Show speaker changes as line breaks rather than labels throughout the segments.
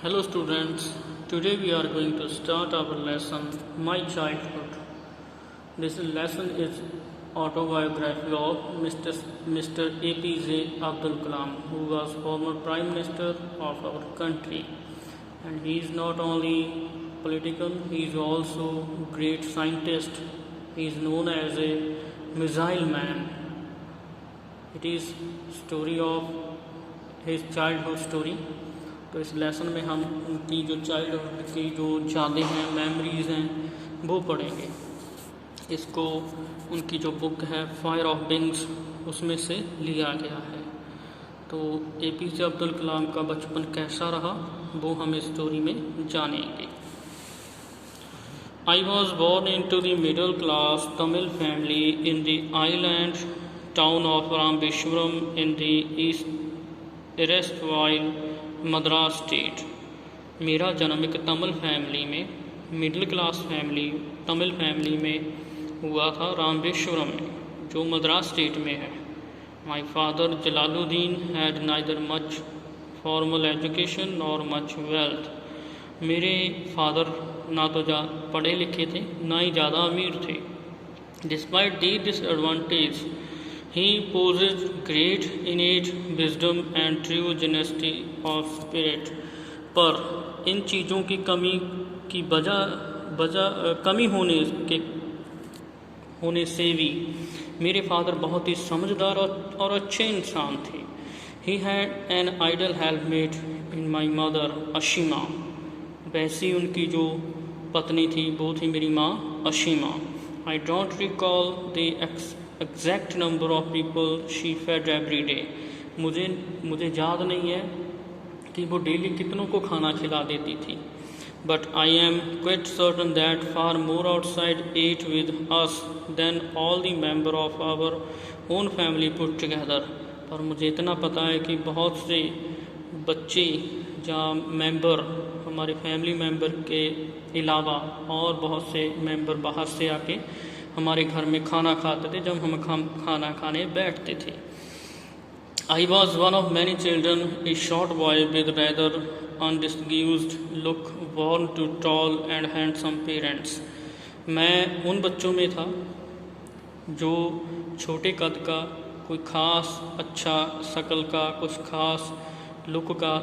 Hello students, today we are going to start our lesson My Childhood. This lesson is autobiography of Mr. APJ Abdul Kalam, who was former Prime Minister of our country. And he is not only political, he is also great scientist. He is known as a missile man. It is story of his childhood story. तो इस lesson में हम उनकी जो childhood की जो यादें हैं, मेमोरीज़ हैं, वो पढ़ेंगे। इसको उनकी जो बुक है फायर ऑफ विंग्स उसमें से लिया गया है। तो APJ अब्दुल कलाम का बचपन कैसा रहा वो हम इस स्टोरी में जानेंगे। I was born into the middle class Tamil family in the island town of Rambishwaram in the erstwhile Madras state. मेरा जन्म एक तमिल फैमिली में, middle class family, Tamil family में हुआ था रामेश्वरम में, जो मद्रास स्टेट में है। My father Jalaluddin had neither much formal education nor much wealth. मेरे फादर ना तो पढ़े लिखे थे, ना ही ज़्यादा अमीर थे। Despite the disadvantage he possessed great innate wisdom and true honesty of spirit। पर इन चीज़ों की कमी की कमी होने से भी मेरे फादर बहुत ही समझदार और अच्छे इंसान थे। He had an ideal helpmate in my mother Ashima. वैसी उनकी जो पत्नी थी वो थी मेरी माँ Ashima. I don't recall the exact number of people she fed every day। मुझे याद नहीं है कि वो डेली कितनों को खाना खिला देती थी। But I am quite certain that far more outside ate with us than all the member of our own family put together। पर मुझे इतना पता है कि बहुत से बच्चे या मेंबर हमारे फैमिली मेंबर के अलावा और बहुत से मेंबर बाहर से आके हमारे घर में खाना खाते थे जब हम खाना खाने बैठते थे। I was one of many children, a short boy with rather undisguised look, born to tall and handsome parents। मैं उन बच्चों में था जो छोटे कद का, कोई ख़ास अच्छा शक्ल का, कुछ ख़ास लुक का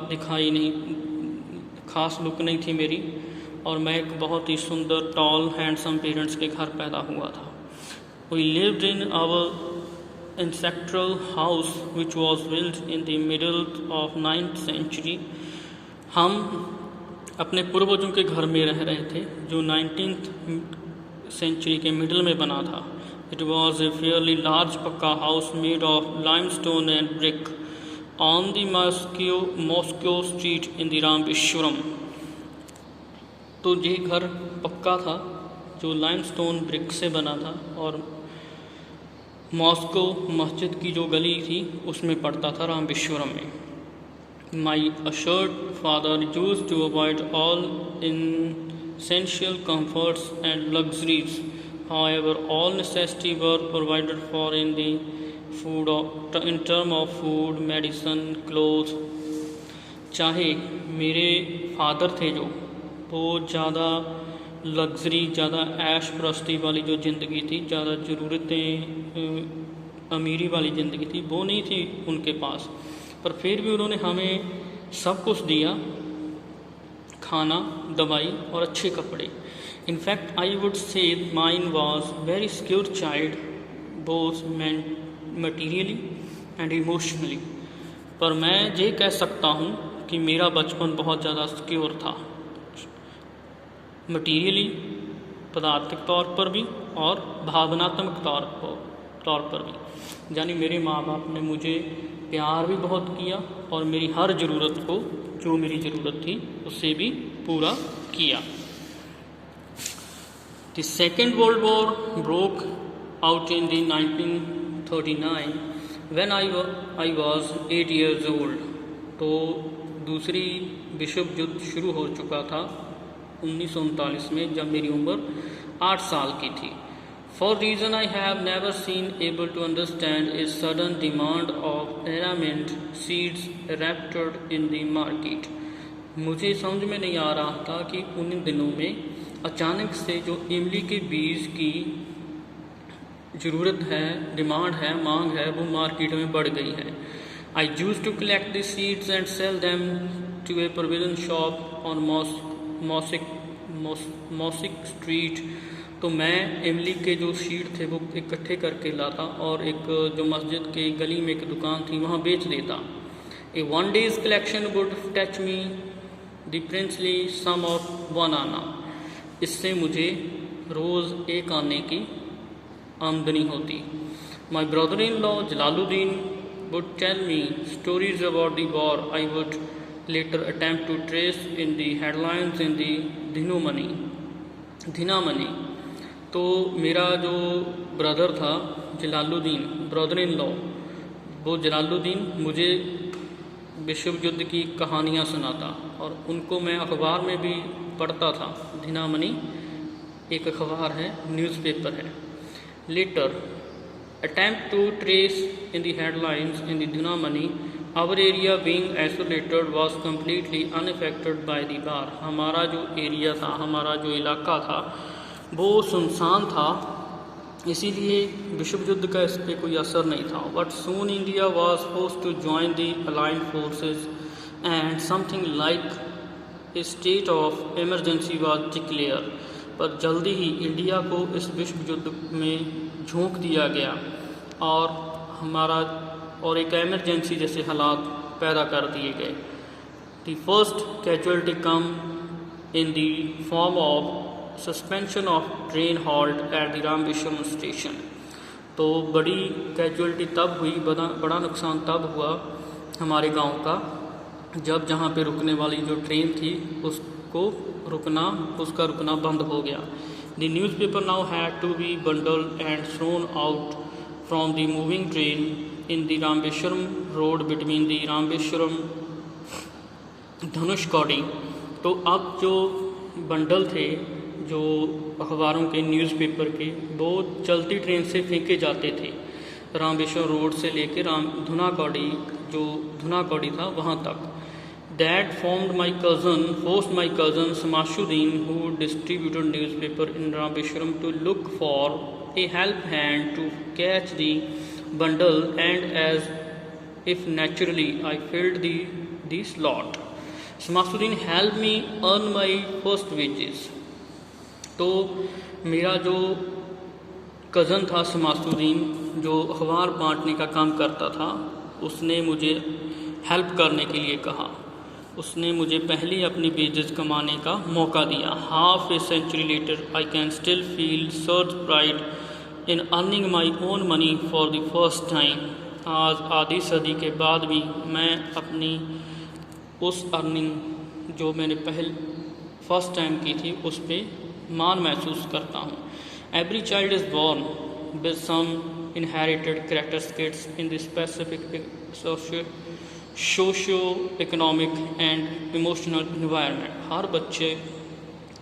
ख़ास लुक नहीं थी मेरी, और मैं एक बहुत ही सुंदर टॉल हैंडसम पेरेंट्स के घर पैदा हुआ था। We lived in our ancestral house which was built in the middle of 9th century। हम अपने पूर्वजों के घर में रह रहे थे जो 19th सेंचुरी के मिडल में बना था। It was a fairly large पक्का house made of limestone and brick on the Moscow street in the Rambishwaram। तो ये घर पक्का था जो लाइमस्टोन ब्रिक से बना था और मॉस्को मस्जिद की जो गली थी उसमें पड़ता था रामेश्वरम में। माई अशर्ड father used to avoid all essential comforts and luxuries। However, all necessity were provided for in term of food, medicine, clothes। चाहे मेरे फादर थे जो वो ज़्यादा लग्जरी, ज़्यादा ऐश प्रस्ती वाली जो ज़िंदगी थी, ज़्यादा ज़रूरतें अमीरी वाली ज़िंदगी थी, वो नहीं थी उनके पास, पर फिर भी उन्होंने हमें सब कुछ दिया, खाना, दवाई और अच्छे कपड़े। In fact I would say mine was very secure child both materially and emotionally. पर मैं ये कह सकता हूँ कि मेरा बचपन बहुत ज़्यादा सिक्योर था, मटीरियली पदार्थिक तौर पर भी और भावनात्मक तौर पर भी। यानी मेरे माँ बाप ने मुझे प्यार भी बहुत किया और मेरी हर ज़रूरत को, जो मेरी ज़रूरत थी, उससे भी पूरा किया। The Second World War broke out in the 1939 when I was 8 years old। तो दूसरी विश्व युद्ध शुरू हो चुका था 1939 में जब मेरी उम्र 8 साल की थी। For reason I have never seen able to understand, a sudden demand of armament seeds erupted in the market। मुझे समझ में नहीं आ रहा था कि उन दिनों में अचानक से जो इमली के बीज की ज़रूरत है, डिमांड है, मांग है, वो मार्केट में बढ़ गई है। I use to collect the seeds and sell them to a provision shop on Mosque Street. तो मैं इमली के जो सीड थे वो इकट्ठे करके लाता और एक जो मस्जिद के गली में एक दुकान थी वहाँ बेच देता। A one day's collection would touch me the princely sum of 1 anna. इससे मुझे रोज़ 1 आने की आमदनी होती। My brother in law Jalaluddin would tell me stories about the war I would later attempt to trace in the headlines in the Dinamani। तो मेरा जो brother था जलालुद्दीन, ब्रदर इन लॉ, वो जलालुद्दीन मुझे विश्व युद्ध की कहानियाँ सुनाता और उनको मैं अखबार में भी पढ़ता था। दिनामणि एक अखबार है, न्यूज़पेपर है। Later attempt to trace in the headlines in the Dinamani, our area being isolated was completely unaffected by the war। हमारा जो एरिया था, हमारा जो इलाका था वो सुनसान था, इसीलिए विश्व युद्ध का इस पर कोई असर नहीं था। But soon India was forced to join the allied forces and something like a state of emergency was declared। पर जल्दी ही इंडिया को इस विश्व युद्ध में झोंक दिया गया और एक एमरजेंसी जैसे हालात पैदा कर दिए गए। The first casualty come in the form of suspension of train halt at the Rameswaram station. तो बड़ी कैजुअलिटी तब हुई, बड़ा नुकसान तब हुआ हमारे गांव का, जब जहां पे रुकने वाली जो ट्रेन थी उसका रुकना बंद हो गया। The newspaper now had to be bundled and thrown out from the moving train in the Rameswaram road between the Rameswaram Dhanushkodi. तो अब जो बंडल थे जो अखबारों के, न्यूज़पेपर के, वो चलती ट्रेन से फेंके जाते थे रामेश्वरम रोड से लेकर धुनाकोडी, जो धुनाकोडी था वहाँ तक। That forced my cousin Samashuddin, who distributed newspaper in Rameshwaram, to look for a help hand to catch the bundle, and as if naturally I filled the slot। Samashuddin helped me earn my first wages। तो मेरा जो cousin था समासुद्दीन, जो अखबार बांटने का काम करता था, उसने मुझे हेल्प करने के लिए कहा। उसने मुझे पहले अपनी वेजेस कमाने का मौका दिया। Half a century later I can still feel such pride in earning my own money for the first time. आज आधी सदी के बाद भी मैं अपनी उस अर्निंग जो मैंने फर्स्ट टाइम की थी उस पर मान महसूस करता हूँ। Every child is born with some inherited characteristics in the specific socio economic and emotional environment. हर बच्चे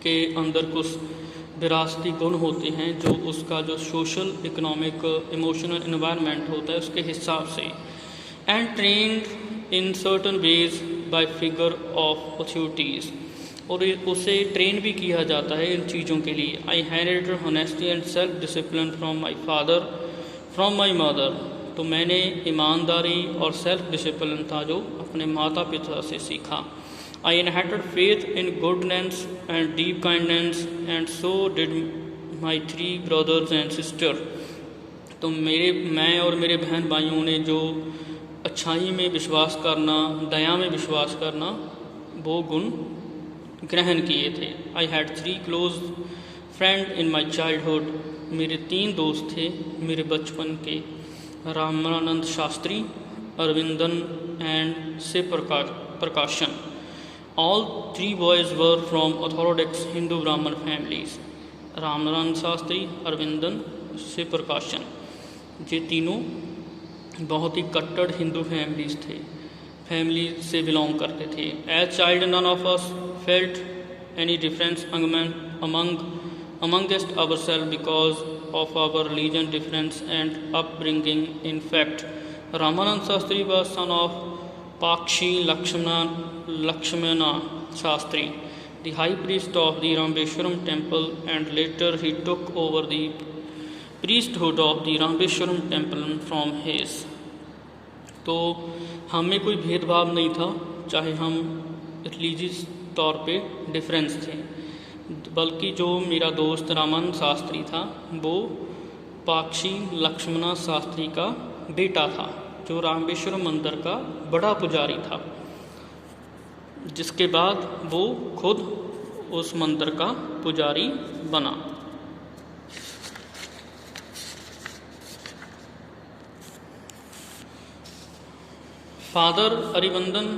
के अंदर कुछ विरासती गुण होते हैं जो उसका जो सोशल, इकोनॉमिक, इमोशनल इन्वायरमेंट होता है उसके हिसाब से। And trend in certain ways bye figure of authorities, और उसे ट्रेन भी किया जाता है इन चीज़ों के लिए। आई inherited honesty and self discipline from my mother. तो मैंने ईमानदारी और सेल्फ डिसिप्लिन था जो अपने माता पिता से सीखा। आई inherited faith in goodness and deep kindness and so did my 3 brothers and sister. तो मैं और मेरे बहन भाइयों ने जो अच्छाई में विश्वास करना, दया में विश्वास करना, वो गुण ग्रहण किए थे। I had 3 close friend in my childhood. मेरे 3 दोस्त थे मेरे बचपन के, रामानंद शास्त्री, अरविंदन एंड से प्रकाशन। All 3 boys were from Orthodox Hindu ब्राह्मण फैमिलीज। रामानंद शास्त्री, अरविंदन, से प्रकाशन, ये तीनों बहुत ही कट्टर हिंदू फैमिली से बिलोंग करते थे। As child none of us felt any difference amongst ourselves because of our religion difference and upbringing. In fact, Ramanand Shastri was son of Pakshi Lakshmana Shastri, the high priest of the Rameshwaram temple, and later he took over the priesthood of the Rameshwaram temple from his. तो हम में कोई भेदभाव नहीं था, चाहे हम religious तौर पे डिफरेंस थे, बल्कि जो मेरा दोस्त रामानंद शास्त्री था वो पाक्षी लक्ष्मणा शास्त्री का बेटा था, जो रामेश्वरम मंदिर का बड़ा पुजारी था, जिसके बाद वो खुद उस मंदिर का पुजारी बना। फादर अरिबंदन